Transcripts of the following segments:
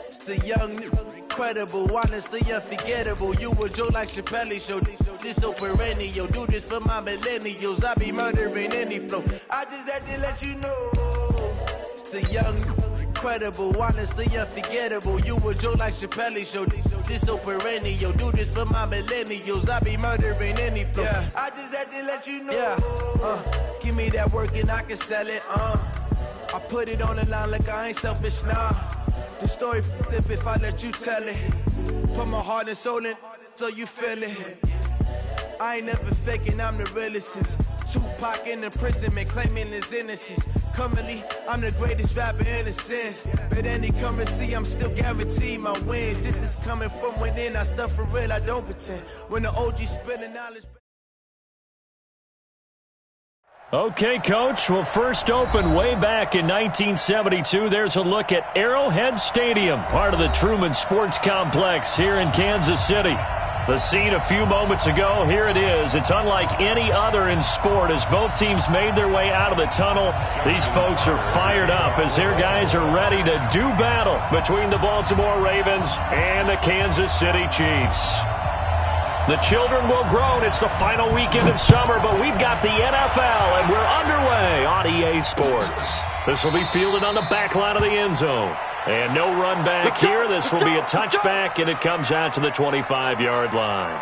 It's the young, incredible, honestly unforgettable. You a Joe like Chappelle show. This so perennial. Do this for my millennials. I be murdering any flow. I just had to let you know. It's the young, incredible, honestly unforgettable. You a Joe like Chappelle show. This so perennial. Do this for my millennials. I be murdering any flow. Yeah. I just had to let you know. Yeah. Give me that work and I can sell it. I put it on the line like I ain't selfish, nah. The story flip if I let you tell it. Put my heart and soul in so you feel it. I ain't never faking, I'm the realest since Tupac in imprisonment, claiming his innocence. Currently, I'm the greatest rapper in a sense. But any currency, I'm still guaranteed my wins. This is coming from within, I stuff for real, I don't pretend. When the OG spilling knowledge. Okay, Coach. Well, first opened way back in 1972. There's a look at Arrowhead Stadium, part of the Truman Sports Complex here in Kansas City. The scene a few moments ago, here it is. It's unlike any other in sport as both teams made their way out of the tunnel. These folks are fired up as their guys are ready to do battle between the Baltimore Ravens and the Kansas City Chiefs. The children will groan. It's the final weekend of summer, but we've got the NFL, and we're underway on EA Sports. This will be fielded on the back line of the end zone. And no run back here. This will be a touchback, and it comes out to the 25-yard line.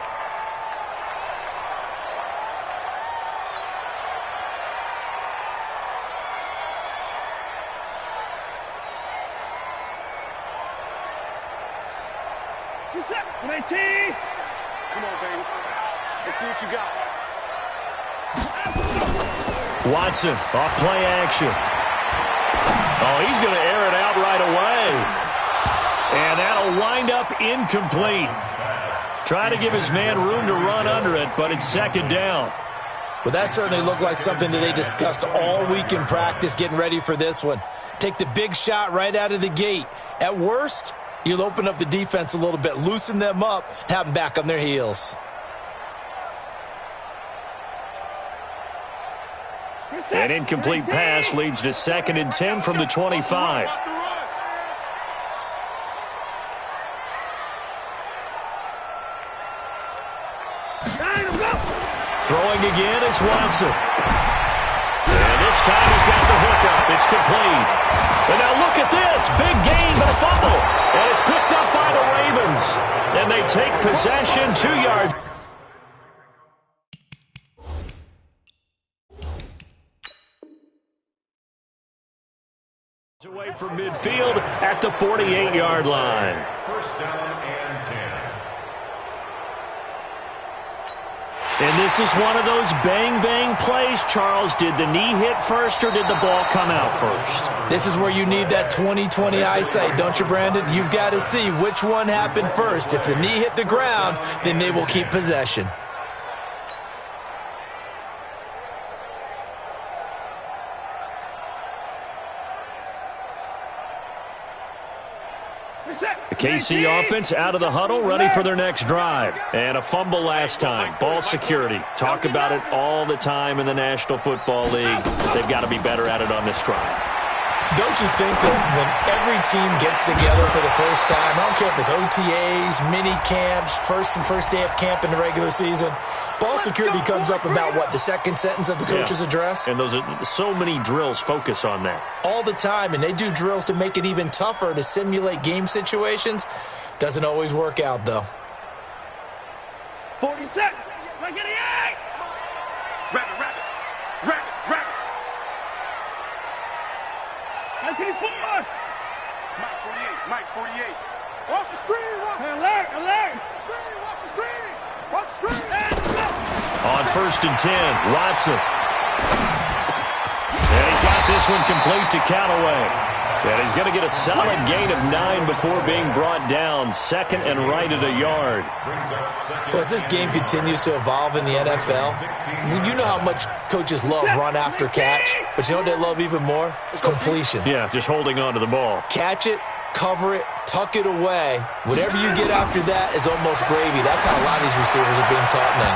What's up, 19? Come on, baby. Let's see what you got. Watson, off play action. Oh, he's going to air it out right away. And that'll wind up incomplete. Trying to give his man room to run under it, but it's second down. Well, that certainly looked like something that they discussed all week in practice getting ready for this one. Take the big shot right out of the gate. At worst, you'll open up the defense a little bit, loosen them up, have them back on their heels. An incomplete pass leads to 2nd and 10 from the 25. Throwing again is Watson. And this time he's got the hookup. It's complete. And now look at this. Big gain, but a fumble. And it's picked up by the Ravens. And they take possession 2 yards. Away from midfield at the 48-yard line. First down and 10. And this is one of those bang-bang plays, Charles. Did the knee hit first or did the ball come out first? This is where you need that 20/20 eyesight, don't you, Brandon? You've got to see which one happened first. If the knee hit the ground, then they will keep possession. The KC offense out of the huddle, ready for their next drive. And a fumble last time. Ball security. Talk about it all the time in the National Football League. They've got to be better at it on this drive. Don't you think that when every team gets together for the first time, I don't care if it's OTAs, mini camps, first day of camp in the regular season, ball security comes up about, what, the second sentence of the coach's address? And those are so many drills focus on that. All the time, and they do drills to make it even tougher to simulate game situations. Doesn't always work out, though. 40 seconds. 188. Rapid. Mike 54. Mike 48. Watch the screen. Alert. Watch the screen. On 1st and 10, Watson. And he's got this one complete to Callaway. And he's going to get a solid gain of 9 before being brought down. 2nd and right at a yard. Well, as this game continues to evolve in the NFL, you know how much coaches love run after catch, but you know what they love even more? Completion. Yeah, just holding on to the ball. Catch it, cover it, tuck it away. Whatever you get after that is almost gravy. That's how a lot of these receivers are being taught now.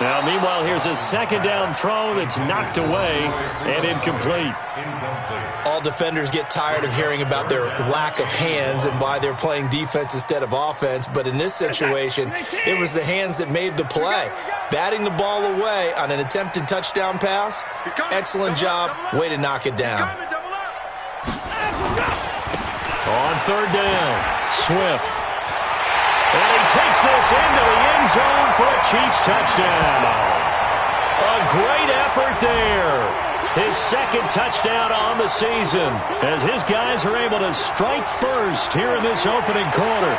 Now, meanwhile, here's a second down throw that's knocked away and incomplete. All defenders get tired of hearing about their lack of hands and why they're playing defense instead of offense. But in this situation, it was the hands that made the play. Batting the ball away on an attempted touchdown pass. Excellent job. Way to knock it down. On third down, Swift. And he takes this into the end zone for a Chiefs touchdown. A great effort there. His second touchdown on the season as his guys are able to strike first here in this opening quarter.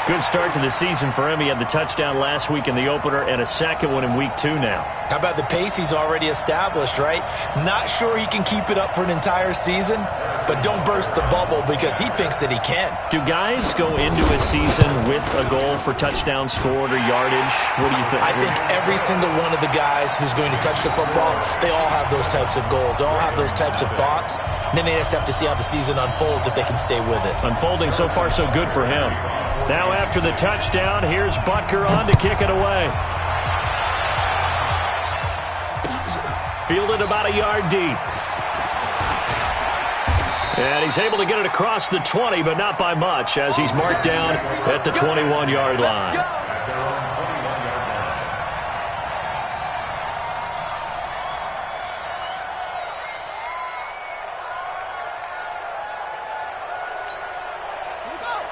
Good start to the season for him. He had the touchdown last week in the opener and a second one in week 2 now. How about the pace he's already established, right? Not sure he can keep it up for an entire season, but don't burst the bubble because he thinks that he can. Do guys go into a season with a goal for touchdown scored or yardage? What do you think? I think every single one of the guys who's going to touch the football, they all have those types of goals. They all have those types of thoughts. And then they just have to see how the season unfolds if they can stay with it. Unfolding so far so good for him. Now after the touchdown, here's Butker on to kick it away. Fielded about a yard deep. And he's able to get it across the 20, but not by much, as he's marked down at the 21-yard line.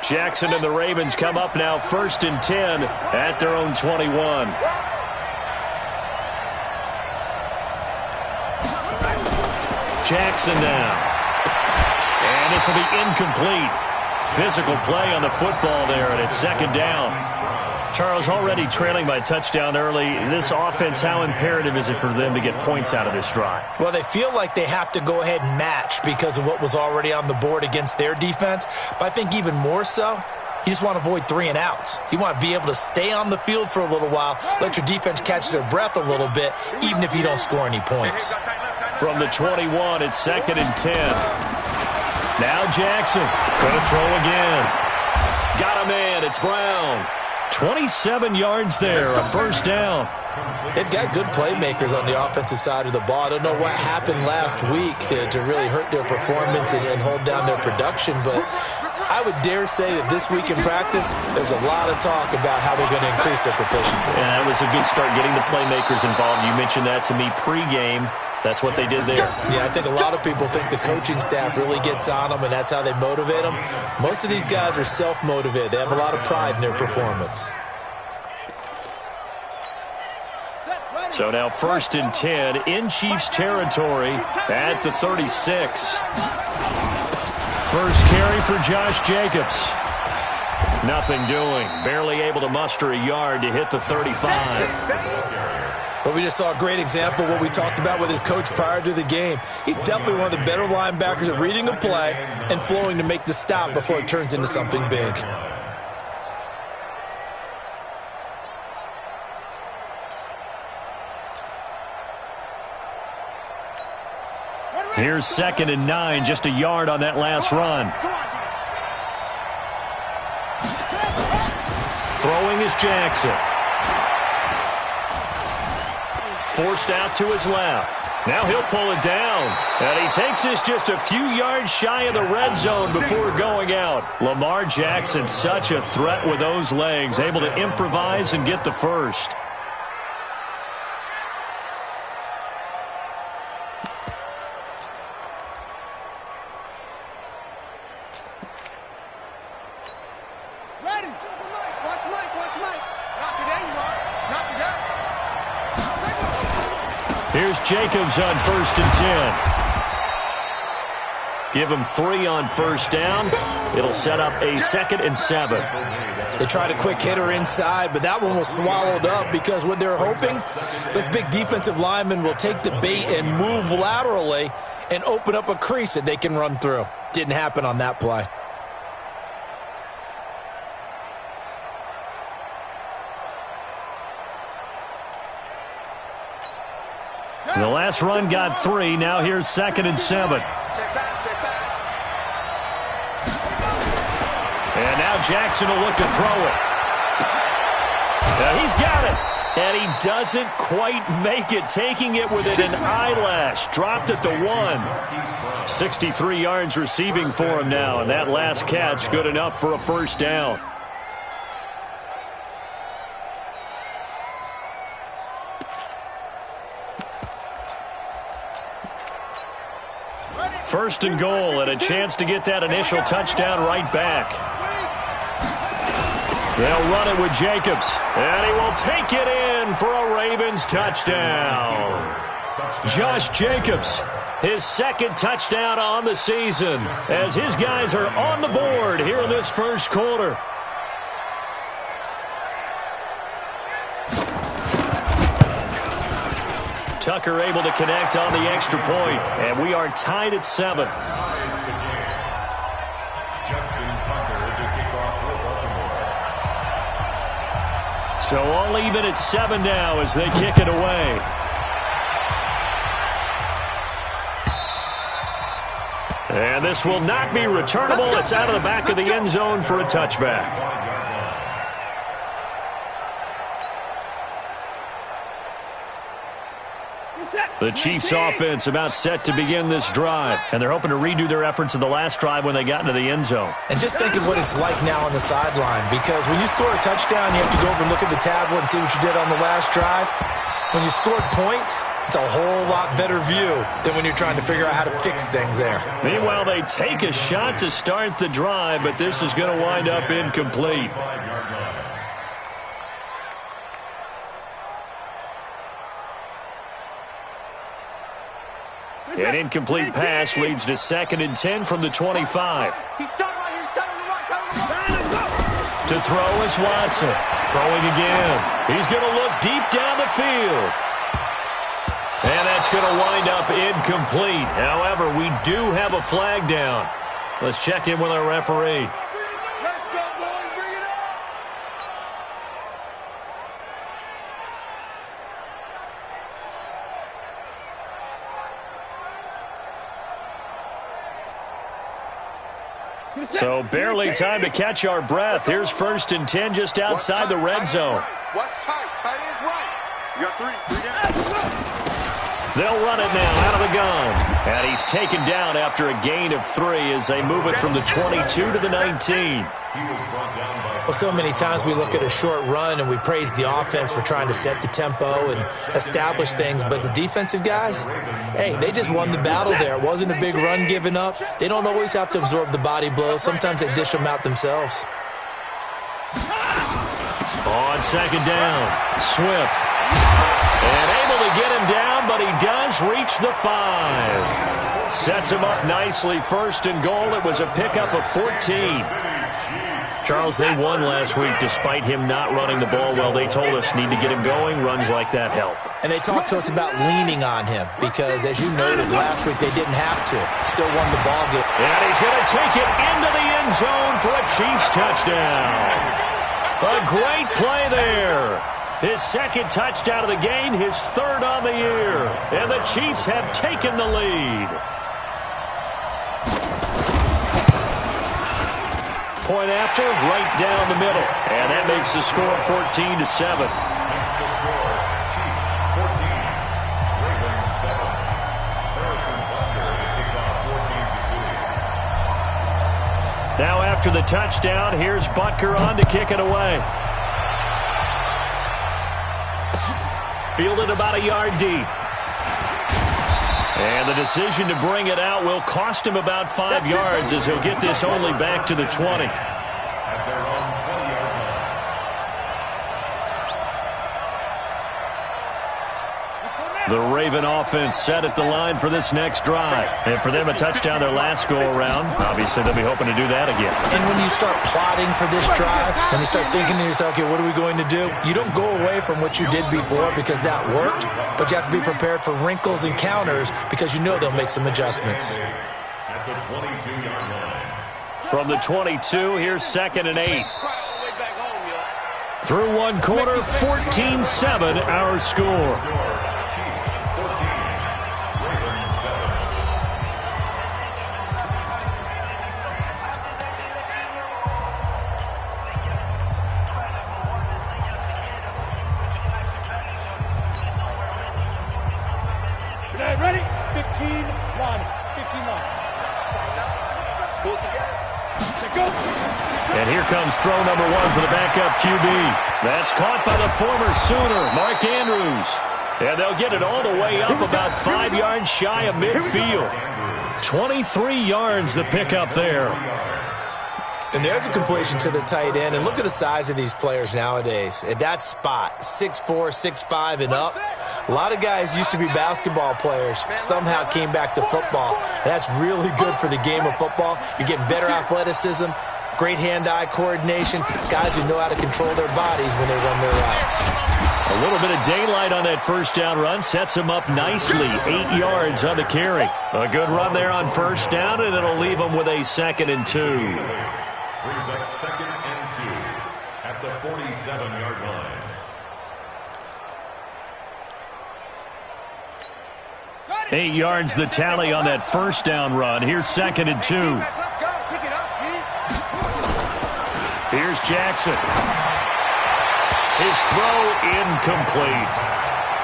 Jackson and the Ravens come up now 1st and 10 at their own 21. Jackson now. And this will be incomplete. Physical play on the football there, and it's second down. Charles, already trailing by touchdown early. This offense, how imperative is it for them to get points out of this drive? Well, they feel like they have to go ahead and match because of what was already on the board against their defense. But I think even more so, you just want to avoid 3 and outs. You want to be able to stay on the field for a little while, let your defense catch their breath a little bit, even if you don't score any points. From the 21, it's 2nd and 10. Now Jackson going to throw again. Got a man. It's Brown. 27 yards there, a first down. They've got good playmakers on the offensive side of the ball. I don't know what happened last week to really hurt their performance and hold down their production, but I would dare say that this week in practice, there's a lot of talk about how they're going to increase their proficiency. Yeah, that was a good start getting the playmakers involved. You mentioned that to me pregame. That's what they did there. Yeah, I think a lot of people think the coaching staff really gets on them, and that's how they motivate them. Most of these guys are self-motivated. They have a lot of pride in their performance. So now 1st and 10 in Chiefs territory at the 36. First carry for Josh Jacobs. Nothing doing. Barely able to muster a yard to hit the 35. But we just saw a great example of what we talked about with his coach prior to the game. He's definitely one of the better linebackers at reading a play and flowing to make the stop before it turns into something big. Here's 2nd and 9, just a yard on that last run. Throwing is Jackson. Forced out to his left. Now he'll pull it down. And he takes this just a few yards shy of the red zone before going out. Lamar Jackson, such a threat with those legs, able to improvise and get the first. Here's Jacobs on 1st and 10. Give him 3 on first down. It'll set up a 2nd and 7. They tried a quick hitter inside, but that one was swallowed up because what they're hoping, those big defensive linemen will take the bait and move laterally and open up a crease that they can run through. Didn't happen on that play. The last run got 3. Now here's 2nd and 7. And now Jackson will look to throw it. Now he's got it. And And he doesn't quite make it, taking it within an eyelash. Dropped at the 1. 63 yards receiving for him now, and that last catch good enough for a first down. First and goal, and a chance to get that initial touchdown right back. They'll run it with Jacobs, and he will take it in for a Ravens touchdown. Josh Jacobs, his second touchdown on the season, as his guys are on the board here in this first quarter. Tucker able to connect on the extra point, and we are tied at 7. So all even at 7 now as they kick it away. And this will not be returnable. It's out of the back of the end zone for a touchback. The Chiefs offense about set to begin this drive, and they're hoping to redo their efforts in the last drive when they got into the end zone. And just think of what it's like now on the sideline, because when you score a touchdown, you have to go over and look at the tablet and see what you did on the last drive. When you scored points, it's a whole lot better view than when you're trying to figure out how to fix things there. Meanwhile, they take a shot to start the drive, but this is going to wind up incomplete. An incomplete pass leads to 2nd and 10 from the 25. To throw is Watson. Throwing again. He's going to look deep down the field. And that's going to wind up incomplete. However, we do have a flag down. Let's check in with our referee. So barely time to catch our breath. Here's 1st and 10 just outside the red zone. What's tight? Tight ends right. You got 3 down. They'll run it now out of the gun. And he's taken down after a gain of 3 as they move it from the 22 to the 19. Well, so many times we look at a short run and we praise the offense for trying to set the tempo and establish things, but the defensive guys, hey, they just won the battle there. It wasn't a big run given up. They don't always have to absorb the body blows. Sometimes they dish them out themselves. On 2nd down, Swift. And able to get him down, but he does reach the 5. Sets him up nicely. 1st and goal. It was a pickup of 14. Charles, they won last week despite him not running the ball well. They told us need to get him going. Runs like that help. And they talked to us about leaning on him because, as you noted, last week they didn't have to. Still won the ball game. And he's going to take it into the end zone for a Chiefs touchdown. A great play there. His 2nd touchdown of the game, his 3rd on the year. And the Chiefs have taken the lead. Point after, right down the middle. And that makes the score 14-7. Now after the touchdown, here's Butker on to kick it away. Fielded about a yard deep. And the decision to bring it out will cost him about 5 yards as he'll get this only back to the 20. The Raven offense set at the line for this next drive. And for them, a touchdown their last go-around. Obviously, they'll be hoping to do that again. And when you start plotting for this drive, when you start thinking to yourself, okay, what are we going to do? You don't go away from what you did before because that worked, but you have to be prepared for wrinkles and counters because you know they'll make some adjustments. At the 22-yard line. From the 22, here's 2nd and 8. Through one quarter, 14-7, our score. And here comes throw number 1 for the backup QB. That's caught by the former Sooner, Mark Andrews. And they'll get it all the way up about 5 yards shy of midfield. 23 yards the pickup there. And there's a completion to the tight end. And look at the size of these players nowadays. At that spot, 6'4", 6'5", and up. A lot of guys used to be basketball players, somehow came back to football. And that's really good for the game of football. You're getting better athleticism, great hand-eye coordination, guys who know how to control their bodies when they run their routes. A little bit of daylight on that first down run sets him up nicely. 8 yards on the carry. A good run there on first down, and it'll leave him with a 2nd and 2. Brings up 2nd and 2 at the 47-yard line. Eight yards the tally on that first down run. Here's 2nd and 2. Here's Jackson. His throw incomplete.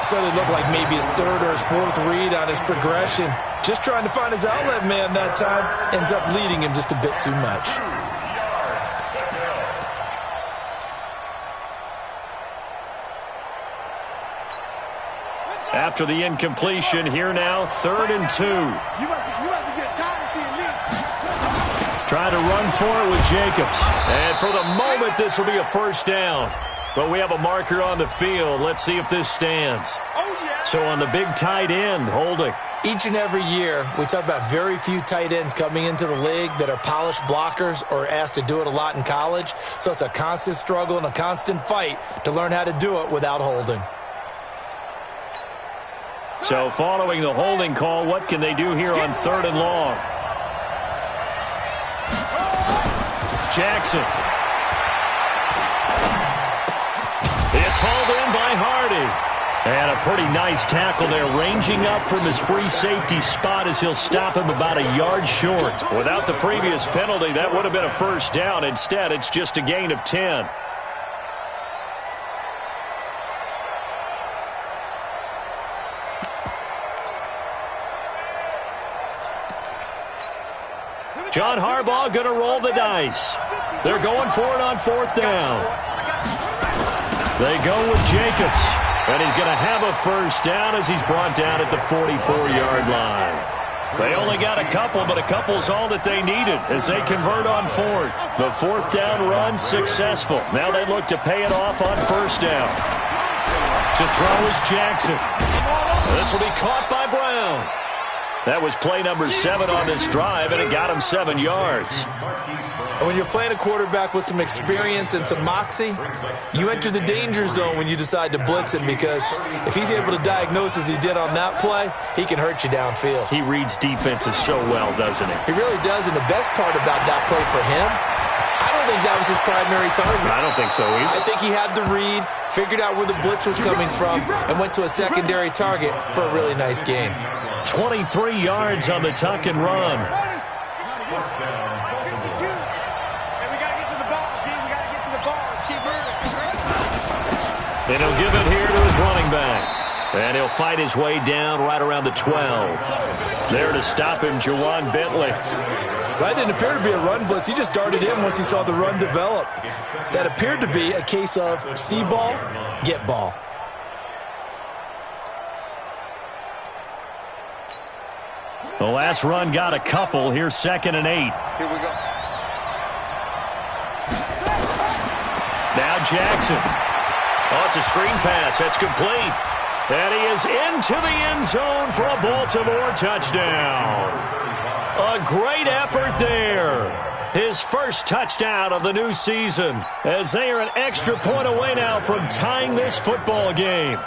So they look like maybe his 3rd or his 4th read on his progression. Just trying to find his outlet man that time. Ends up leading him just a bit too much. After the incompletion, here now, 3rd and 2. Trying to run for it with Jacobs. And for the moment, this will be a first down. But we have a marker on the field. Let's see if this stands. So on the big tight end, holding. Each and every year, we talk about very few tight ends coming into the league that are polished blockers or asked to do it a lot in college. So it's a constant struggle and a constant fight to learn how to do it without holding. So following the holding call, what can they do here on 3rd and long? Jackson. It's hauled in by Hardy. And a pretty nice tackle there, ranging up from his free safety spot as he'll stop him about a yard short. Without the previous penalty, that would have been a first down. Instead, it's just a gain of 10. John Harbaugh going to roll the dice. They're going for it on 4th down. They go with Jacobs. And he's going to have a first down as he's brought down at the 44-yard line. They only got a couple, but a couple's all that they needed as they convert on 4th. The 4th down run successful. Now they look to pay it off on first down. To throw is Jackson. This will be caught by Brown. That was play number 7 on this drive, and it got him 7 yards. And when you're playing a quarterback with some experience and some moxie, you enter the danger zone when you decide to blitz him, because if he's able to diagnose as he did on that play, he can hurt you downfield. He reads defenses so well, doesn't he? He really does, and the best part about that play for him, I don't think that was his primary target. I don't think so either. I think he had the read, figured out where the blitz was coming from, and went to a secondary target for a really nice game. 23 yards on the tuck and run. And he'll give it here to his running back. And he'll fight his way down right around the 12. There to stop him, Jawan Bentley. That didn't appear to be a run blitz. He just darted in once he saw the run develop. That appeared to be a case of see ball, get ball. The last run got a couple. Here's 2nd and 8. Here we go. Now Jackson. Oh, it's a screen pass. That's complete. And he is into the end zone for a Baltimore touchdown. A great effort there. His first touchdown of the new season, as they are an extra point away now from tying this football game.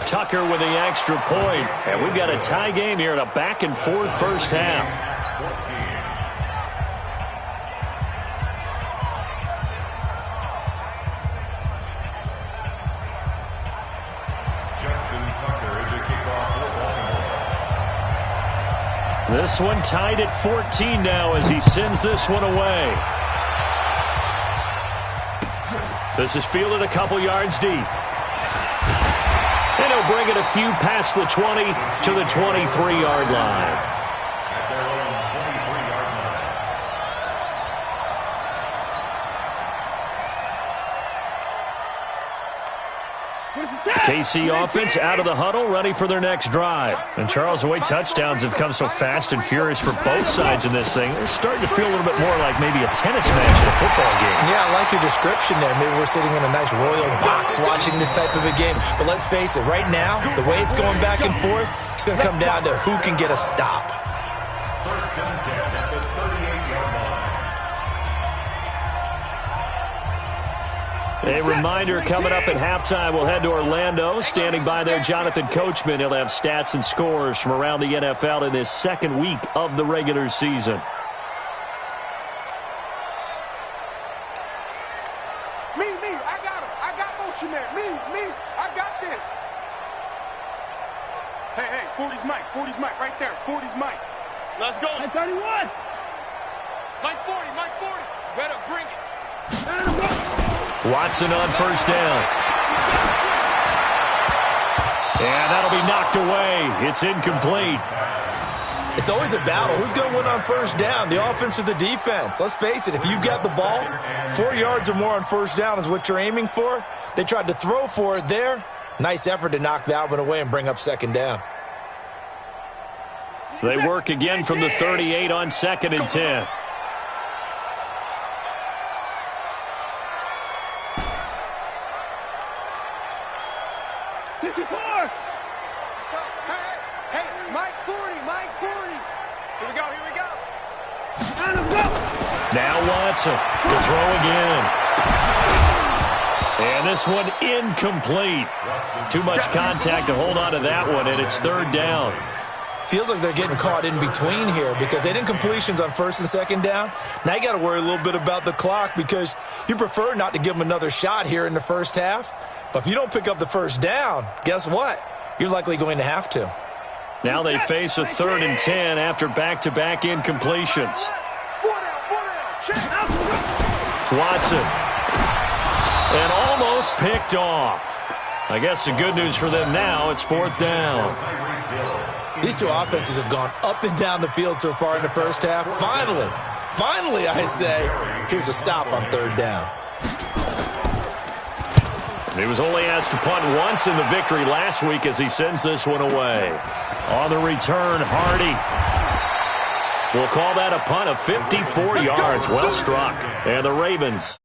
Tucker with the extra point. And we've got a tie game here in a back-and-forth first half. Justin Tucker is the kickoff for Baltimore. This one tied at 14 now as he sends this one away. This is fielded a couple yards deep. And he'll bring it a few past the 20 to the 23-yard line. At their own 23-yard line. KC offense out of the huddle, ready for their next drive. And Charles, the way touchdowns have come so fast and furious for both sides in this thing, it's starting to feel a little bit more like maybe a tennis match in a football game. Yeah, I like your description there. Maybe we're sitting in a nice royal box watching this type of a game. But let's face it, right now, the way it's going back and forth, it's going to come down to who can get a stop. First and 10 at the 38-yard line. A reminder coming up at halftime, we'll head to Orlando. Standing by there, Jonathan Coachman. He'll have stats and scores from around the NFL in this second week of the regular season. Me, I got him. I got motion there. Me, I got this. Hey, 40's Mike, right there. 40's Mike. Let's go. 31. Mike 40. Better bring it. Watson on first down. And that'll be knocked away. It's incomplete. It's always a battle. Who's going to win on first down, the offense or the defense? Let's face it, if you've got the ball, 4 yards or more on first down is what you're aiming for. They tried to throw for it there. Nice effort to knock that one away and bring up second down. They work again from the 38 on 2nd and 10. Hey, Mike 40. Here we go. Now Watson to throw again. And this one incomplete. Too much contact to hold on to that one, and it's third down. Feels like they're getting caught in between here because they didn't completions on first and second down. Now you got to worry a little bit about the clock because you prefer not to give them another shot here in the first half. But if you don't pick up the first down, guess what? You're likely going to have to. Now they face a 3rd and 10 after back-to-back incompletions. Watson. And almost picked off. I guess the good news for them now, it's 4th down. These two offenses have gone up and down the field so far in the first half. Finally, I say, here's a stop on 3rd down. He was only asked to punt once in the victory last week as he sends this one away. On the return, Hardy. We'll call that a punt of 54 yards. Well struck. And the Ravens.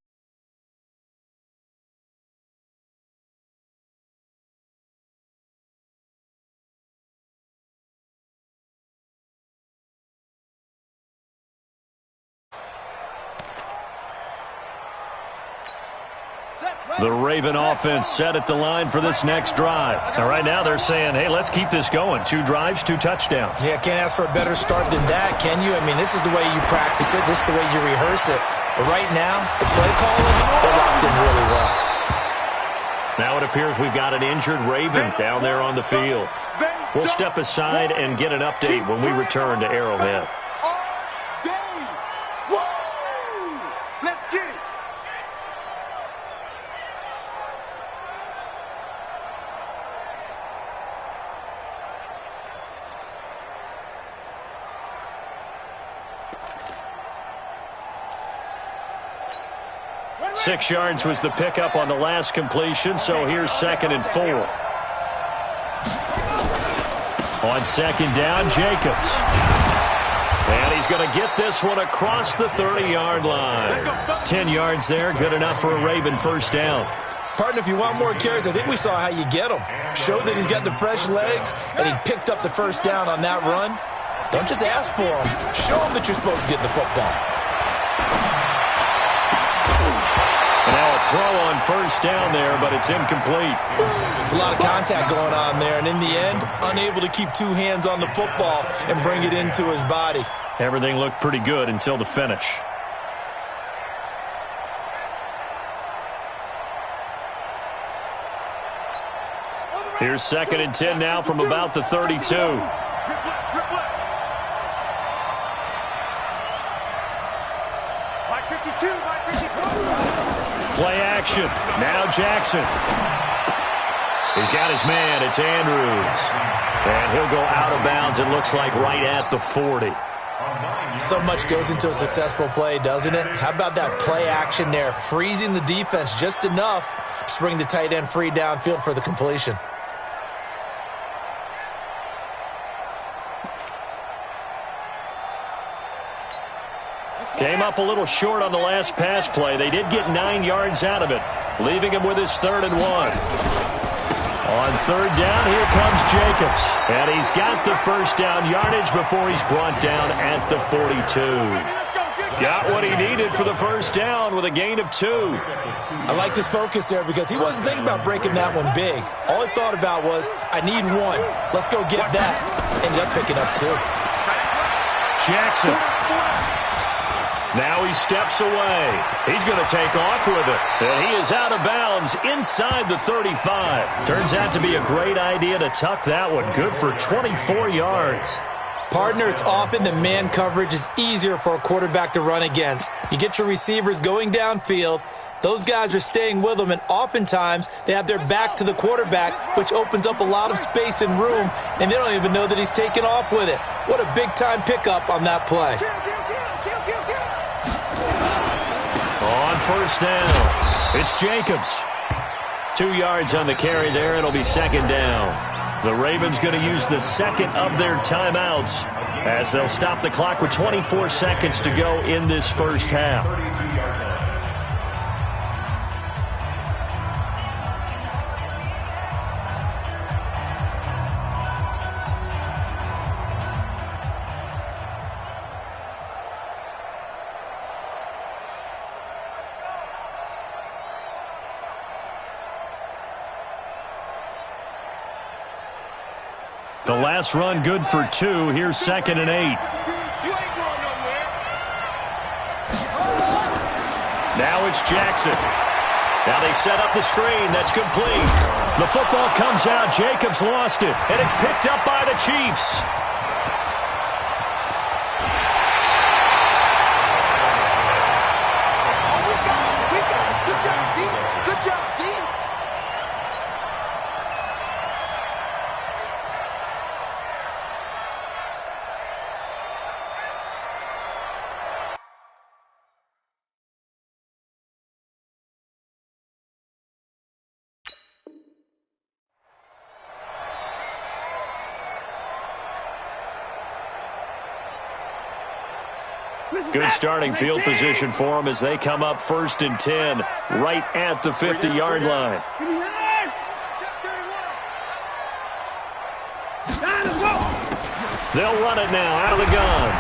The Raven offense set at the line for this next drive. Now, right now they're saying, hey, let's keep this going. 2 drives, 2 touchdowns. Yeah, can't ask for a better start than that, can you? I mean, this is the way you practice it. This is the way you rehearse it. But right now, the play calling, they're locked in really well. Now it appears we've got an injured Raven down there on the field. We'll step aside and get an update when we return to Arrowhead. Let's get it. Six yards was the pickup on the last completion, so here's 2nd and 4. On 2nd down, Jacobs. And he's going to get this one across the 30-yard line. 10 yards there, good enough for a Raven first down. Partner, if you want more carries, I think we saw how you get him. Showed that he's got the fresh legs, and he picked up the first down on that run. Don't just ask for him. Show him that you're supposed to get the football. And now a throw on first down there, but it's incomplete. It's a lot of contact going on there, and in the end, unable to keep 2 hands on the football and bring it into his body. Everything looked pretty good until the finish. Here's 2nd and 10 now from about the 32. Mike 52. Play action. Now Jackson. He's got his man. It's Andrews. And he'll go out of bounds, it looks like, right at the 40. So much goes into a successful play, doesn't it? How about that play action there? Freezing the defense just enough to bring the tight end free downfield for the completion. Came up a little short on the last pass play. They did get 9 yards out of it, leaving him with his 3rd and 1. On 3rd down, here comes Jacobs. And he's got the first down yardage before he's brought down at the 42. Got what he needed for the first down with a gain of 2. I like his focus there because he wasn't thinking about breaking that one big. All he thought about was, I need 1. Let's go get that. Ended up picking up 2. Jackson. Now he steps away. He's going to take off with it. And he is out of bounds inside the 35. Turns out to be a great idea to tuck that one. Good for 24 yards. Partner, it's often that man coverage is easier for a quarterback to run against. You get your receivers going downfield. Those guys are staying with them, and oftentimes they have their back to the quarterback, which opens up a lot of space and room, and they don't even know that he's taken off with it. What a big-time pickup on that play. On first down, it's Jacobs. 2 yards on the carry there. It'll be 2nd down. The Ravens going to use the 2nd of their timeouts as they'll stop the clock with 24 seconds to go in this first half. The last run good for 2. Here's 2nd and 8. Now it's Jackson. Now they set up the screen. That's complete. The football comes out. Jacobs lost it. And it's picked up by the Chiefs. Good starting field position for them as they come up 1st and 10 right at the 50-yard line. They'll run it now out of the gun.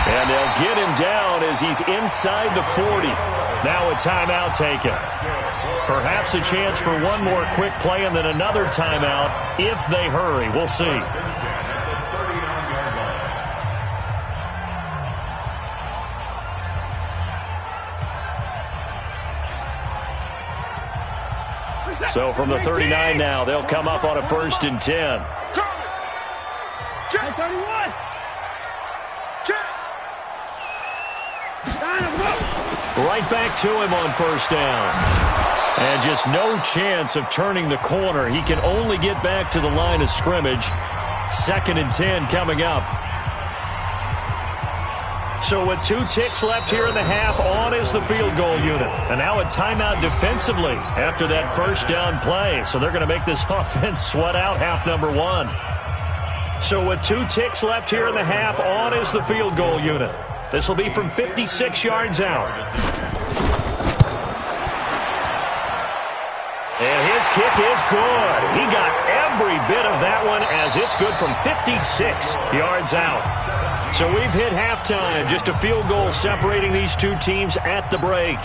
And they'll get him down as he's inside the 40. Now a timeout taken. Perhaps a chance for one more quick play and then another timeout if they hurry. We'll see. So from the 39 now, they'll come up on a 1st and 10. Right back to him on 1st down. And just no chance of turning the corner. He can only get back to the line of scrimmage. 2nd and 10 coming up. So with 2 ticks left here in the half, on is the field goal unit. And now a timeout defensively after that 1st down play. So they're going to make this offense sweat out half number 1. So with 2 ticks left here in the half, on is the field goal unit. This will be from 56 yards out. And his kick is good. He got every bit of that one as it's good from 56 yards out. So we've hit halftime. Just a field goal separating these 2 teams at the break.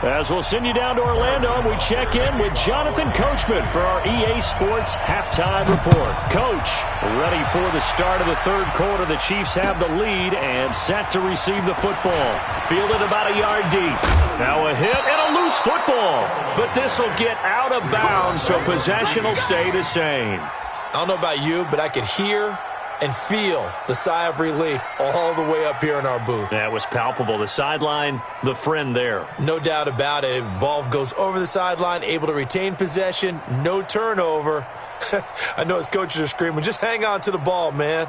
As we'll send you down to Orlando, we check in with Jonathan Coachman for our EA Sports Halftime Report. Coach, ready for the start of the 3rd quarter. The Chiefs have the lead and set to receive the football. Fielded about a yard deep. Now a hit and a loose football. But this will get out of bounds, so possession will stay the same. I don't know about you, but I could hear and feel the sigh of relief all the way up here in our booth. That was palpable. The sideline, the friend there. No doubt about it. If ball goes over the sideline, able to retain possession, no turnover. I know his coaches are screaming, just hang on to the ball, man.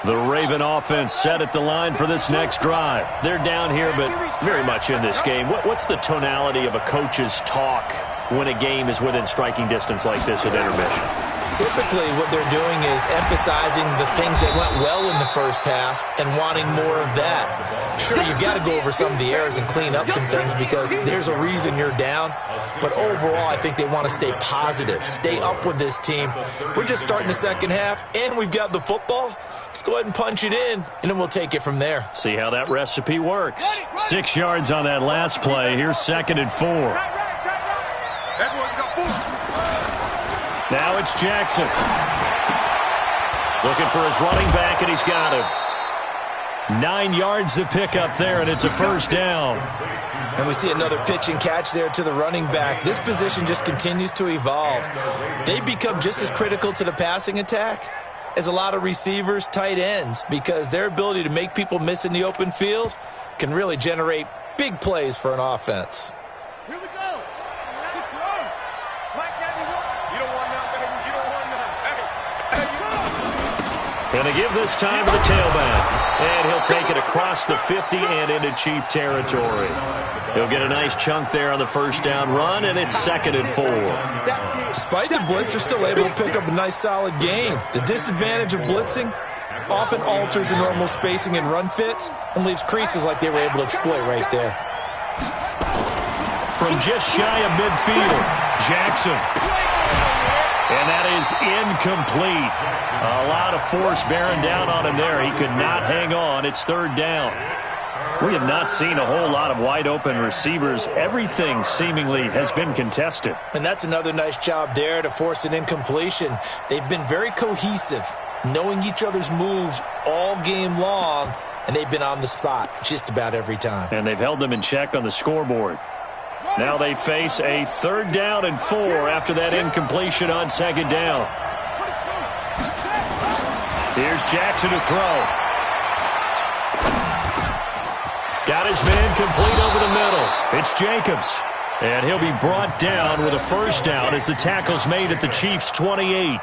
The Raven offense set at the line for this next drive. They're down here, but very much in this game. What's the tonality of a coach's talk when a game is within striking distance like this at intermission? Typically, what they're doing is emphasizing the things that went well in the first half and wanting more of that. Sure, you've got to go over some of the errors and clean up some things because there's a reason you're down. But overall, I think they want to stay positive, stay up with this team. We're just starting the second half, and we've got the football. Let's go ahead and punch it in, and then we'll take it from there. See how that recipe works. 6 yards on that last play. Here's 2nd and 4. Now it's Jackson. Looking for his running back, and he's got him. 9 yards to pick up there, and it's a first down. And we see another pitch and catch there to the running back. This position just continues to evolve. They become just as critical to the passing attack as a lot of receivers, tight ends, because their ability to make people miss in the open field can really generate big plays for an offense. Here we go. Mike, you don't want that, baby. You don't want that. And they give this time to the tailback. And he'll take it across the 50 and into Chief territory. He'll get a nice chunk there on the first down run, and it's 2nd and 4. Despite the blitz, they're still able to pick up a nice solid gain. The disadvantage of blitzing often alters the normal spacing and run fits and leaves creases like they were able to exploit right there. From just shy of midfield, Jackson. And that is incomplete. A lot of force bearing down on him there. He could not hang on. It's 3rd down. We have not seen a whole lot of wide-open receivers. Everything seemingly has been contested. And that's another nice job there to force an incompletion. They've been very cohesive, knowing each other's moves all game long, and they've been on the spot just about every time. And they've held them in check on the scoreboard. Now they face a 3rd down and 4 after that incompletion on 2nd down. Here's Jackson to throw. Got his man complete over the middle. It's Jacobs. And he'll be brought down with a first down as the tackle's made at the Chiefs' 28.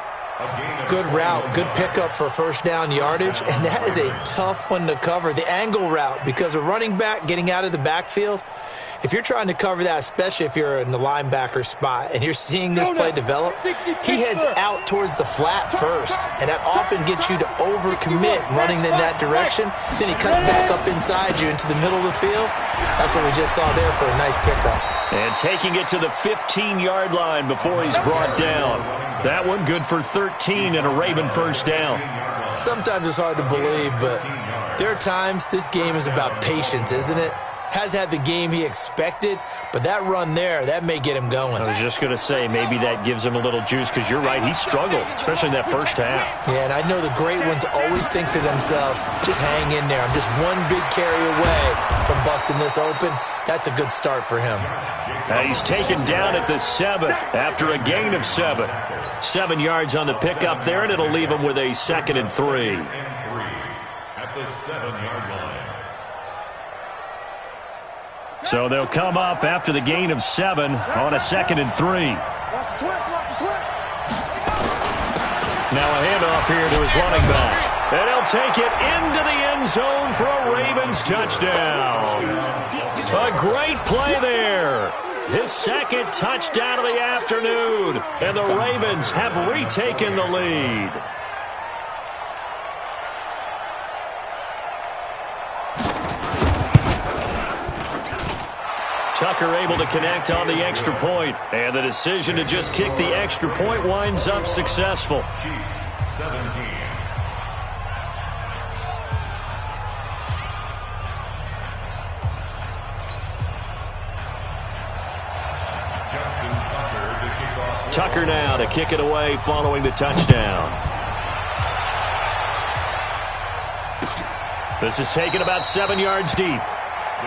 Good route, good pickup for first down yardage, and that is a tough one to cover. The angle route, because a running back getting out of the backfield, if you're trying to cover that, especially if you're in the linebacker spot and you're seeing this play develop, he heads out towards the flat first, and that often gets you to overcommit running in that direction. Then he cuts back up inside you into the middle of the field. That's what we just saw there for a nice pickup. And taking it to the 15-yard line before he's brought down. That one good for 13 and a Raven first down. Sometimes it's hard to believe, but there are times this game is about patience, isn't it? Has had the game he expected, but that run there, that may get him going. I was just going to say, maybe that gives him a little juice, because you're right, he struggled, especially in that first half. Yeah, and I know the great ones always think to themselves, just hang in there. I'm just one big carry away from busting this open. That's a good start for him. Now he's taken down at the 7 after a gain of 7. 7 yards on the pickup there, and it'll leave him with a 2nd and 3. At the 7-yard line. So they'll come up after the gain of 7 on a 2nd and 3. Now a handoff here to his running back. And he'll take it into the end zone for a Ravens touchdown. A great play there. His 2nd touchdown of the afternoon. And the Ravens have retaken the lead. Tucker able to connect on the extra point, and the decision to just kick the extra point winds up successful. Chiefs 17. Tucker now to kick it away following the touchdown. This is taken about 7 yards deep.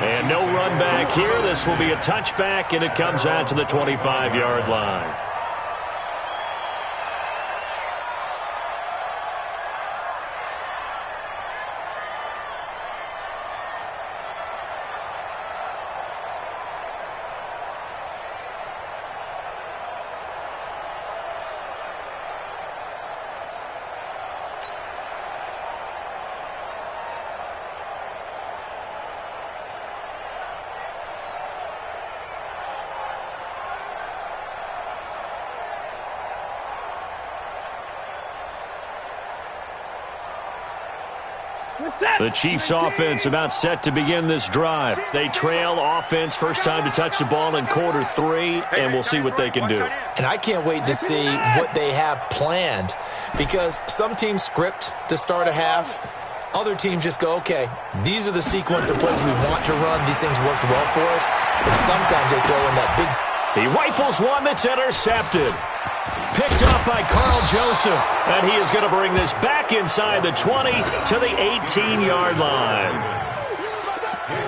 And no run back here. This will be a touchback, and it comes out to the 25-yard line. The Chiefs offense about set to begin this drive. They trail offense first time to touch the ball in quarter 3, and we'll see what they can do. And I can't wait to see what they have planned, because some teams script to start a half. Other teams just go, okay, these are the sequence of plays we want to run. These things worked well for us. And sometimes they throw in that big... He rifles one that's intercepted. Picked up by Carl Joseph, and he is going to bring this back inside the 20 to the 18-yard line.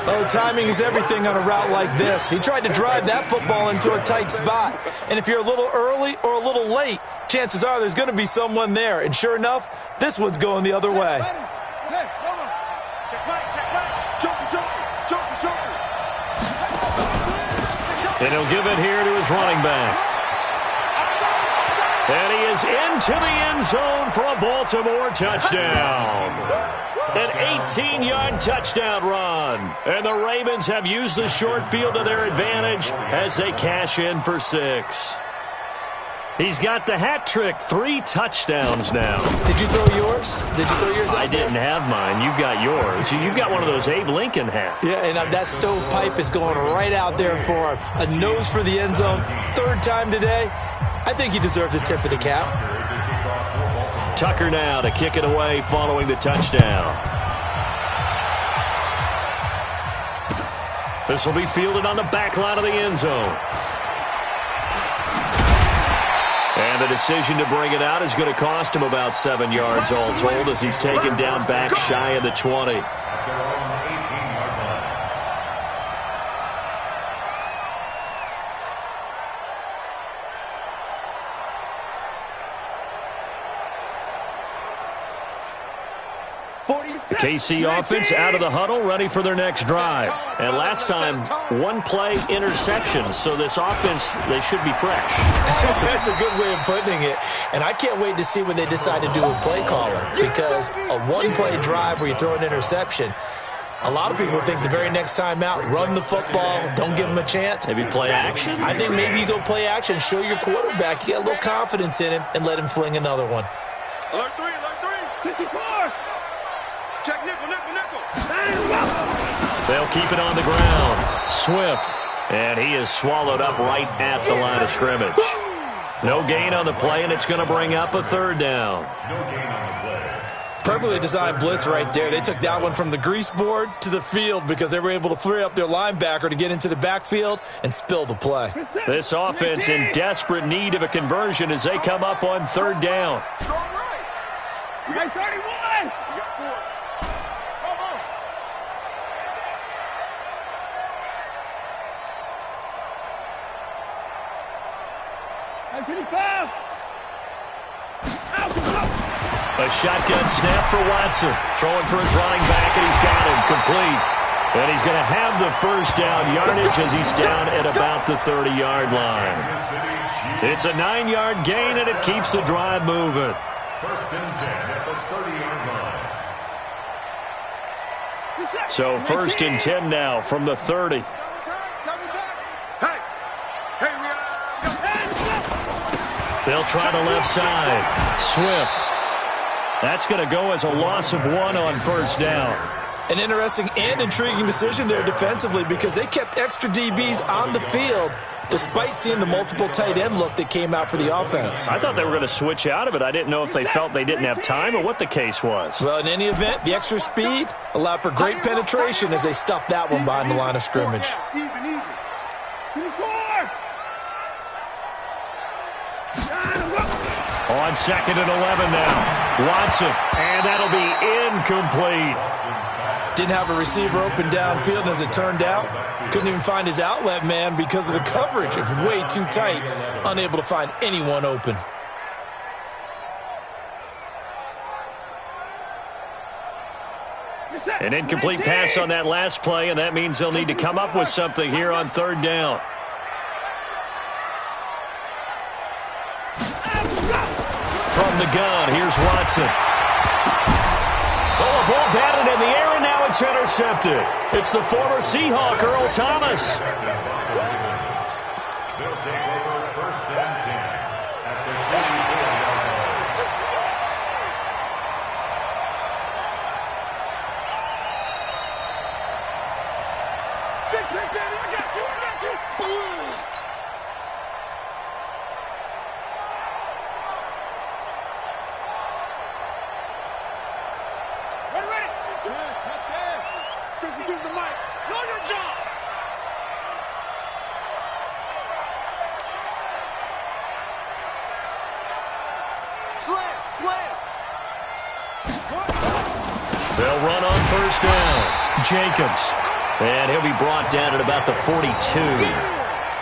Oh, timing is everything on a route like this. He tried to drive that football into a tight spot. And if you're a little early or a little late, chances are there's going to be someone there. And sure enough, this one's going the other way. And he'll give it here to his running back. And he is into the end zone for a Baltimore touchdown. An 18-yard touchdown run. And the Ravens have used the short field to their advantage as they cash in for 6. He's got the hat trick, 3 touchdowns now. Did you throw yours? Did you throw yours out I didn't have mine. You've got yours. You've got one of those Abe Lincoln hats. Yeah, and that stovepipe is going right out there for him. A nose for the end zone. 3rd time today. I think he deserves a tip of the cap. Tucker now to kick it away following the touchdown. This will be fielded on the back line of the end zone. And the decision to bring it out is going to cost him about 7 yards all told as he's taken down back shy of the 20. The KC offense out of the huddle, ready for their next drive. And last time, 1-play interception, so this offense, they should be fresh. That's a good way of putting it. And I can't wait to see what they decide to do with play calling, because a 1-play drive where you throw an interception, a lot of people think the very next time out, run the football, don't give him a chance. Maybe play action? I think maybe you go play action, show your quarterback, you get a little confidence in him, and let him fling another one. Alert 3, 54. Check nickel. They'll keep it on the ground. Swift. And he is swallowed up right at the line of scrimmage. No gain on the play, and it's going to bring up a 3rd down. No gain on the play. Perfectly designed blitz right there. They took that one from the grease board to the field because they were able to free up their linebacker to get into the backfield and spill the play. This offense in desperate need of a conversion as they come up on 3rd down. Right 31. We got 4. Come on. Right 55. A shotgun snap for Watson. Throwing for his running back, and he's got him complete. And he's going to have the 1st down yardage as he's down at about the 30-yard line. It's a 9-yard gain, and it keeps the drive moving. 1st and 10 at the 30-yard line. So 1st and 10 now from the 30. They'll try the left side. Swift. That's going to go as a loss of 1 on 1st down. An interesting and intriguing decision there defensively because they kept extra DBs on the field despite seeing the multiple tight end look that came out for the offense. I thought they were going to switch out of it. I didn't know if they felt they didn't have time or what the case was. Well, in any event, the extra speed allowed for great penetration as they stuffed that one behind the line of scrimmage. On 2nd and 11 now. Watson, and that'll be incomplete. Didn't have a receiver open downfield, and as it turned out, couldn't even find his outlet man because of the coverage. It was way too tight, unable to find anyone open. An incomplete pass on that last play, and that means they'll need to come up with something here on third down. From the gun, here's Watson. Oh, a ball batted in the air, and now it's intercepted. It's the former Seahawk, Earl Thomas. They'll take over first and 10 at the 44-yard line. Big, baby, I got you, I got you. Boom. Ready. Touchdown. 52's the mic. Know your job. Slam. They'll run on first down. Jacobs. And he'll be brought down at about the 42.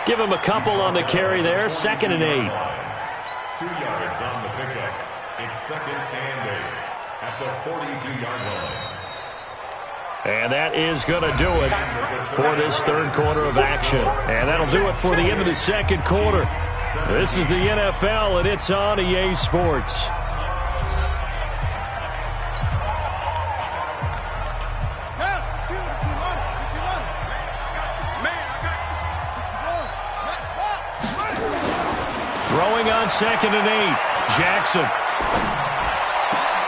Give him a couple on the carry there. 2nd and 8. 2 yards on the pickup. It's 2nd and 8 at the 42-yard line. And that is going to do it for this third quarter of action. And that'll do it for the end of the second quarter. This is the NFL, and it's on EA Sports. Throwing on 2nd and 8. Jackson.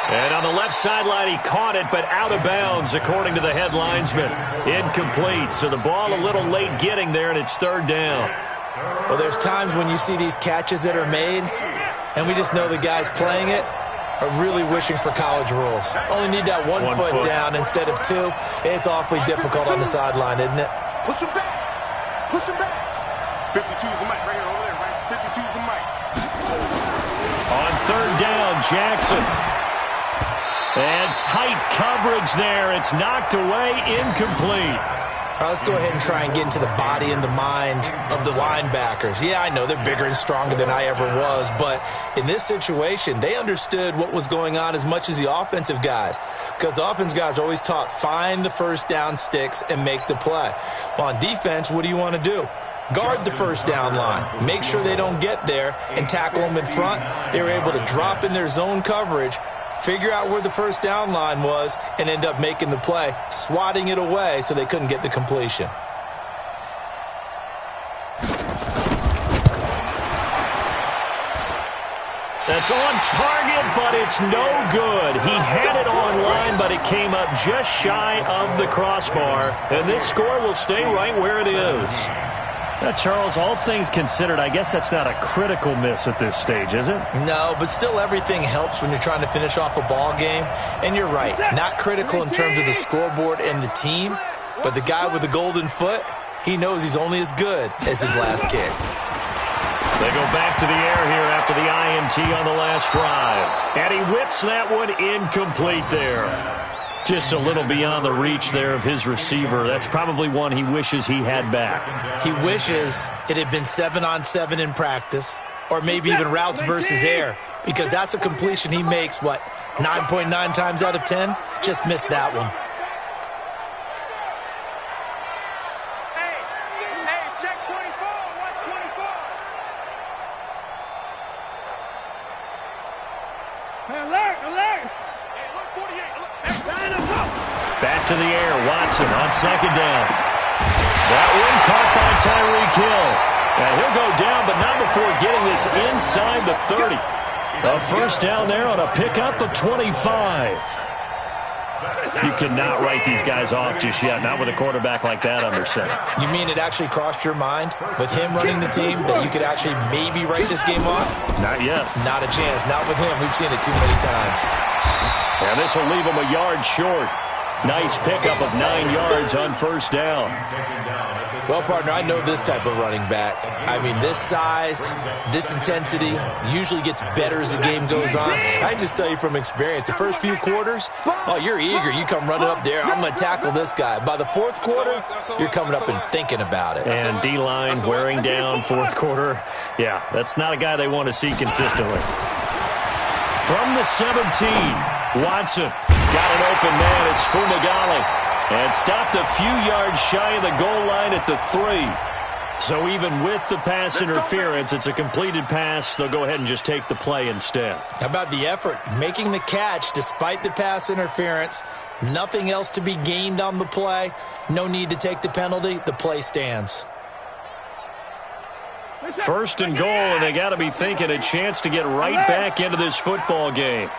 And on the left sideline, he caught it, but out of bounds, according to the head linesman. Incomplete. So the ball a little late getting there, and it's third down. Well, there's times when you see these catches that are made, and we just know the guys playing it are really wishing for college rules. Only need that one foot down instead of 2. It's awfully difficult on the sideline, isn't it? Push him back. 52's the mic right here, over there, right? 52's the mic. On third down, Jackson. And tight coverage there. It's knocked away, incomplete. All right, let's go ahead and try and get into the body and the mind of the linebackers. Yeah, I know they're bigger and stronger than I ever was, but in this situation, they understood what was going on as much as the offensive guys, because the offensive guys are always taught, find the first down sticks and make the play. Well, on defense, what do you want to do? Guard the first down line. Make sure they don't get there and tackle them in front. They were able to drop in their zone coverage, figure out where the first down line was, and end up making the play, swatting it away so they couldn't get the completion. That's on target, but it's no good. He had it on line, but it came up just shy of the crossbar, and this score will stay right where it is. Now, Charles, all things considered, I guess that's not a critical miss at this stage, is it? No, but still everything helps when you're trying to finish off a ball game. And you're right, not critical in terms of the scoreboard and the team, but the guy with the golden foot, he knows he's only as good as his last kick. They go back to the air here after the INT on the last drive. And he whips that one incomplete there. Just a little beyond the reach there of his receiver. That's probably one he wishes he had back. He wishes it had been 7-on-7 in practice, or maybe even routes versus air, because that's a completion he makes, 9.9 times out of 10? Just missed that one. Hey, check 24. Watch 24. Alert. Hey, look, 48. Back to the air, Watson on second down. That one caught by Tyreek Hill. And he'll go down, but not before getting this inside the 30. A first down there on a pickup of 25. You cannot write these guys off just yet, not with a quarterback like that under center. You mean it actually crossed your mind, with him running the team, that you could actually maybe write this game off? Not yet. Not a chance. Not with him. We've seen it too many times. And this will leave him a yard short. Nice pickup of 9 yards on first down. Well, partner, I know this type of running back. I mean, this size, this intensity usually gets better as the game goes on. I can just tell you from experience, the first few quarters, oh, you're eager. You come running up there, I'm going to tackle this guy. By the fourth quarter, you're coming up and thinking about it. And D-line wearing down fourth quarter. Yeah, that's not a guy they want to see consistently. From the 17, Watson got an open man. It's Fumagalli. And stopped a few yards shy of the goal line at the 3. So even with the pass interference, it's a completed pass. They'll go ahead and just take the play instead. How about the effort? Making the catch despite the pass interference. Nothing else to be gained on the play. No need to take the penalty. The play stands. First and goal, and they got to be thinking a chance to get right back into this football game.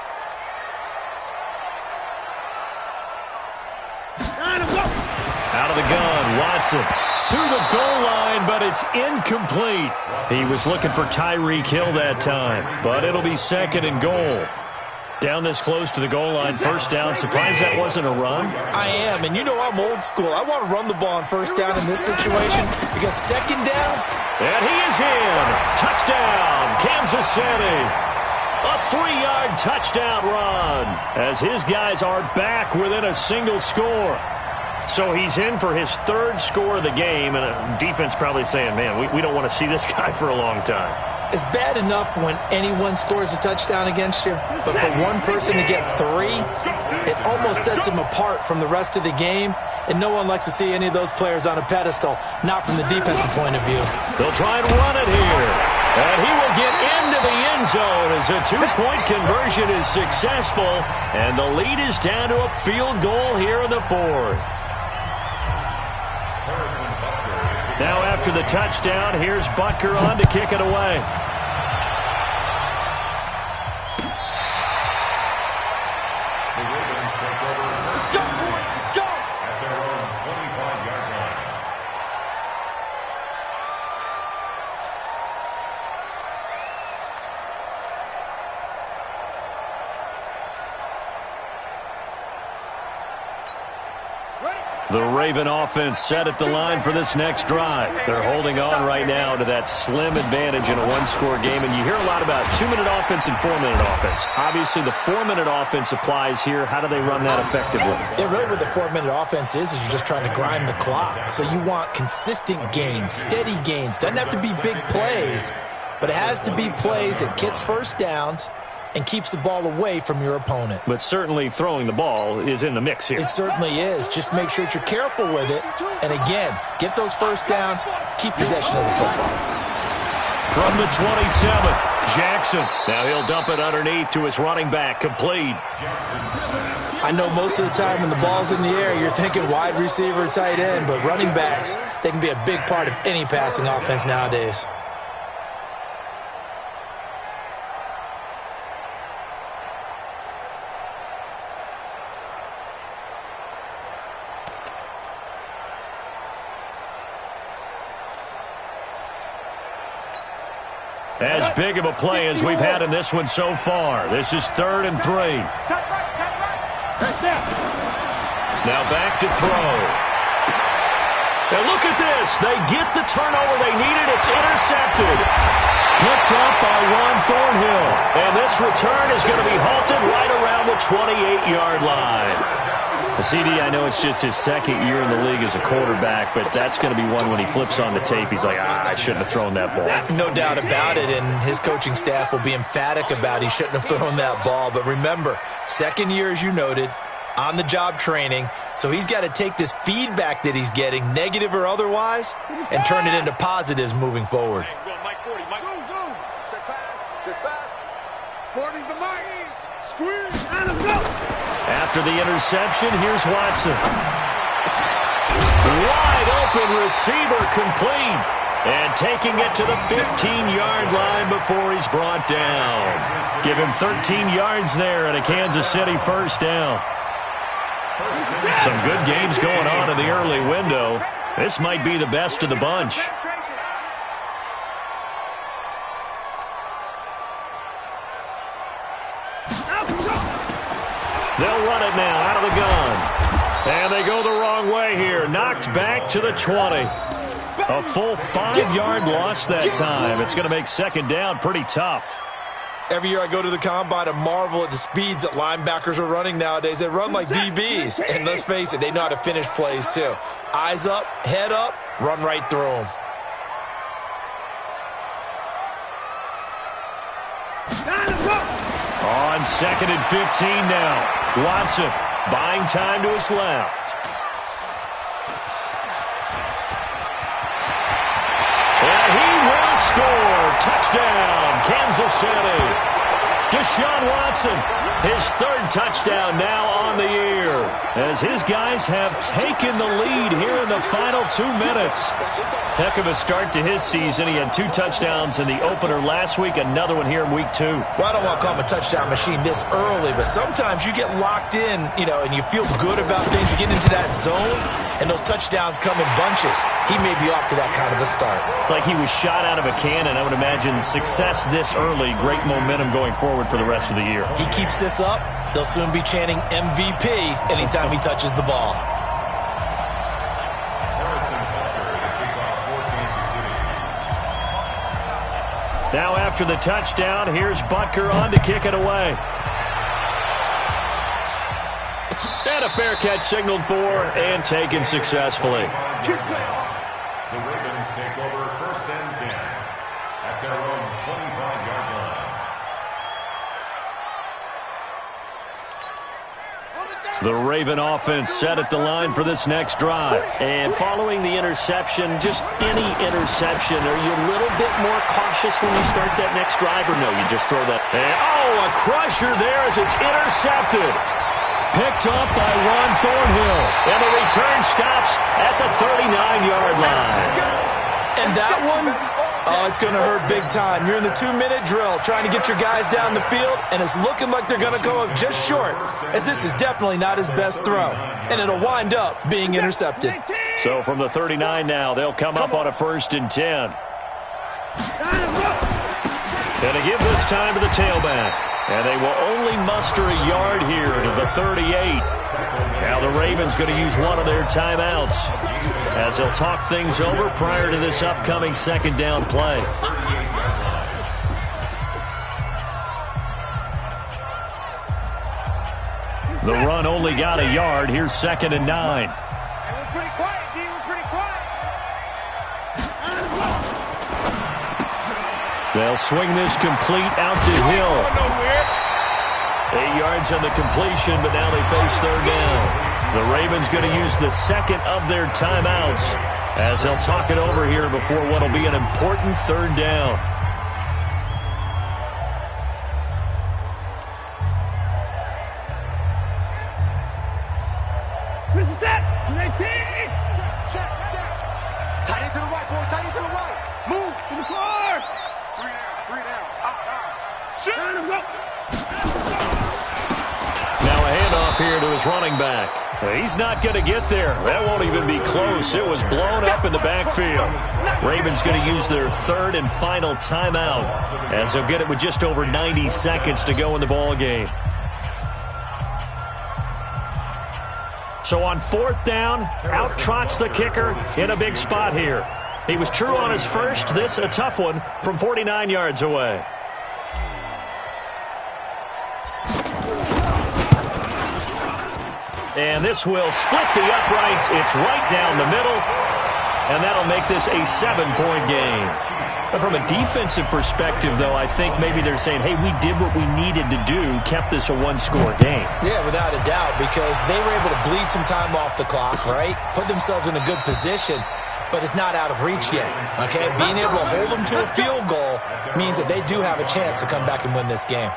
Out of the gun, Watson to the goal line, but it's incomplete. He was looking for Tyreek Hill that time, but it'll be second and goal. Down this close to the goal line, first down. Surprised that wasn't a run? I am, and you know I'm old school. I want to run the ball on first down in this situation because second down. And he is in. Touchdown, Kansas City. A 3-yard touchdown run as his guys are back within a single score. So he's in for his third score of the game, and a defense probably saying, man, we don't want to see this guy for a long time. It's bad enough when anyone scores a touchdown against you, but for one person to get 3, it almost sets him apart from the rest of the game, and no one likes to see any of those players on a pedestal, not from the defensive point of view. They'll try and run it here, and he will get into the end zone as a 2-point conversion is successful, and the lead is down to a field goal here in the 4th. Now after the touchdown, here's Butker on to kick it away. Let's go, boys, let's go! At their own 25-yard line. The Raven offense set at the line for this next drive. They're holding on right now to that slim advantage in a one-score game, and you hear a lot about 2-minute offense and 4-minute offense. Obviously, the 4-minute offense applies here. How do they run that effectively? Yeah, really what the 4-minute offense is you're just trying to grind the clock. So you want consistent gains, steady gains. Doesn't have to be big plays, but it has to be plays that gets first downs and keeps the ball away from your opponent. But certainly throwing the ball is in the mix here. It certainly is. Just make sure that you're careful with it. And again, get those first downs, keep possession of the football. From the 27, Jackson. Now he'll dump it underneath to his running back, complete. I know most of the time when the ball's in the air, you're thinking wide receiver, tight end, but running backs, they can be a big part of any passing offense nowadays. As big of a play as we've had in this one so far. This is 3rd and 3. Now back to throw. Now look at this. They get the turnover they needed. It's intercepted. Picked up by Juan Thornhill. And this return is going to be halted right around the 28-yard line. The CD, I know it's just his second year in the league as a quarterback, but that's going to be one when he flips on the tape. He's like, I shouldn't have thrown that ball. No doubt about it, and his coaching staff will be emphatic about he shouldn't have thrown that ball. But remember, second year, as you noted, on-the-job training, so he's got to take this feedback that he's getting, negative or otherwise, and turn it into positives moving forward. Mike 40, Mike. Go. Check pass. 40's the Mike. Squeeze. And go. After the interception, here's Watson. Wide open receiver, complete. And taking it to the 15-yard line before he's brought down. Give him 13 yards there and a Kansas City first down. Some good games going on in the early window. This might be the best of the bunch. They'll run it now out of the gun. And they go the wrong way here. Knocked back to the 20. A full 5-yard loss that time. It's going to make second down pretty tough. Every year I go to the combine and marvel at the speeds that linebackers are running nowadays. They run like DBs. And let's face it, they know how to finish plays too. Eyes up, head up, run right through them. On 2nd and 15 now. Watson buying time to his left. And he will score. Touchdown, Kansas City. Deshaun Watson, his 3rd touchdown now on the year, as his guys have taken the lead here in the final 2 minutes. Heck of a start to his season. He had 2 touchdowns in the opener last week, another one here in week 2. Well, I don't want to call him a touchdown machine this early, but sometimes you get locked in, and you feel good about things. You get into that zone, and those touchdowns come in bunches. He may be off to that kind of a start. It's like he was shot out of a cannon. I would imagine success this early, great momentum going forward for the rest of the year. He keeps this up, they'll soon be chanting MVP anytime he touches the ball. Now after the touchdown, here's Butker on to kick it away. And a fair catch signaled for and taken successfully. The Ravens take over 1st and 10 at their own 25-yard line. The Raven offense set at the line for this next drive. And following the interception, just any interception, are you a little bit more cautious when you start that next drive, or no, you just throw that? And, a crusher there as it's intercepted. Picked up by Juan Thornhill. And the return stops at the 39-yard line. And that one, it's going to hurt big time. You're in the 2-minute drill trying to get your guys down the field, and it's looking like they're going to go up just short, as this is definitely not his best throw. And it'll wind up being intercepted. So from the 39 now, they'll come up on a 1st and 10. Going to give this time to the tailback. And they will only muster a yard here to the 38. Now the Ravens going to use one of their timeouts as they'll talk things over prior to this upcoming 2nd down play. The run only got a yard. Here's 2nd and 9. We're pretty quiet, D. We're pretty quiet. They'll swing this complete out to Hill. 8 yards on the completion, but now they face 3rd down. The Ravens going to use the 2nd of their timeouts as they'll talk it over here before what will be an important 3rd down. This is it. 19. Check. Tight end to the right, boy. Tight end to the right. Move to the floor. 3 down. Out. Shoot. Now a handoff here to his running back. He's not going to get there. That won't even be close. It was blown up in the backfield. Ravens going to use their 3rd and final timeout as they'll get it with just over 90 seconds to go in the ball game. So on 4th down, out trots the kicker in a big spot here. He was true on his first. This a tough one from 49 yards away. And this will split the uprights. It's right down the middle. And that'll make this a 7-point game. But from a defensive perspective, though, I think maybe they're saying, hey, we did what we needed to do, kept this a 1-score game. Yeah, without a doubt, because they were able to bleed some time off the clock, right? Put themselves in a good position, but it's not out of reach yet, okay? Being able to hold them to a field goal means that they do have a chance to come back and win this game.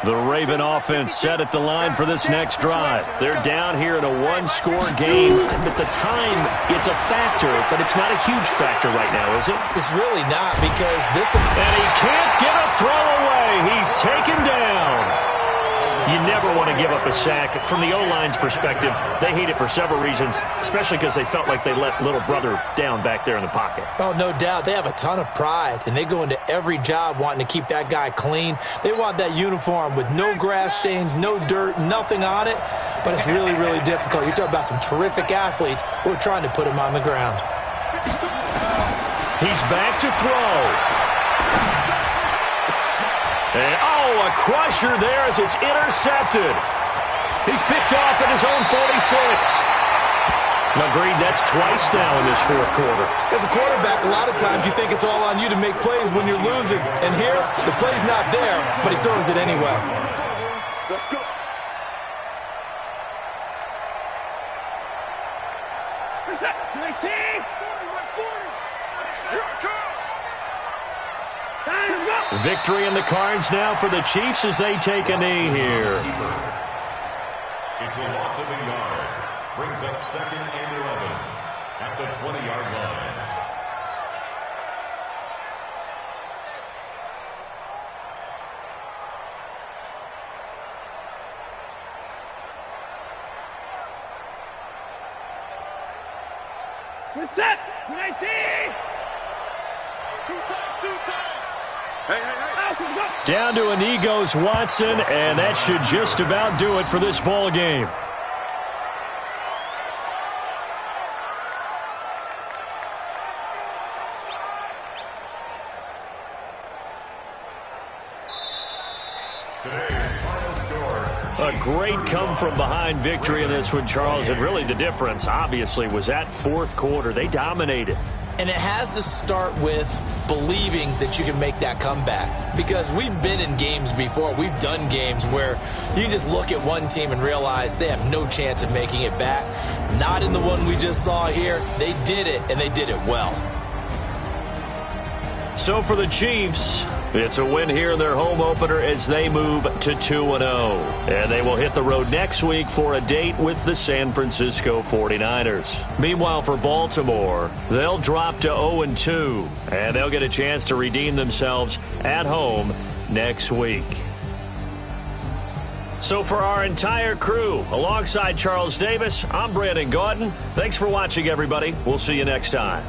The Raven offense set at the line for this next drive. They're down here in a 1-score game. But the time, it's a factor, but it's not a huge factor right now, is it? It's really not, because this... And he can't get a throw away. He's taken down. You never want to give up a sack. From the O-line's perspective, they hate it for several reasons, especially because they felt like they let little brother down back there in the pocket. Oh, no doubt. They have a ton of pride, and they go into every job wanting to keep that guy clean. They want that uniform with no grass stains, no dirt, nothing on it, but it's really, really difficult. You're talking about some terrific athletes who are trying to put him on the ground. He's back to throw. And, a crusher there as it's intercepted. He's picked off at his own 46. Agreed, that's twice now in this fourth quarter. As a quarterback, a lot of times you think it's all on you to make plays when you're losing. And here, the play's not there, but he throws it anyway. Let's go. What's that? 19. 40. Here I come. Victory in the cards now for the Chiefs as they take a knee here. It's a loss of a yard. Brings up 2nd and 11 at the 20-yard line. We're set. 19. Two times. Hey. Down to a knee goes Watson, and that should just about do it for this ball game. A great come-from-behind victory in this one, Charles, and really the difference, obviously, was that fourth quarter. They dominated. And it has to start with believing that you can make that comeback. Because we've been in games before. We've done games where you just look at one team and realize they have no chance of making it back. Not in the one we just saw here. They did it, and they did it well. So for the Chiefs, it's a win here in their home opener as they move to 2-0. And they will hit the road next week for a date with the San Francisco 49ers. Meanwhile, for Baltimore, they'll drop to 0-2, and they'll get a chance to redeem themselves at home next week. So for our entire crew, alongside Charles Davis, I'm Brandon Gaudin. Thanks for watching, everybody. We'll see you next time.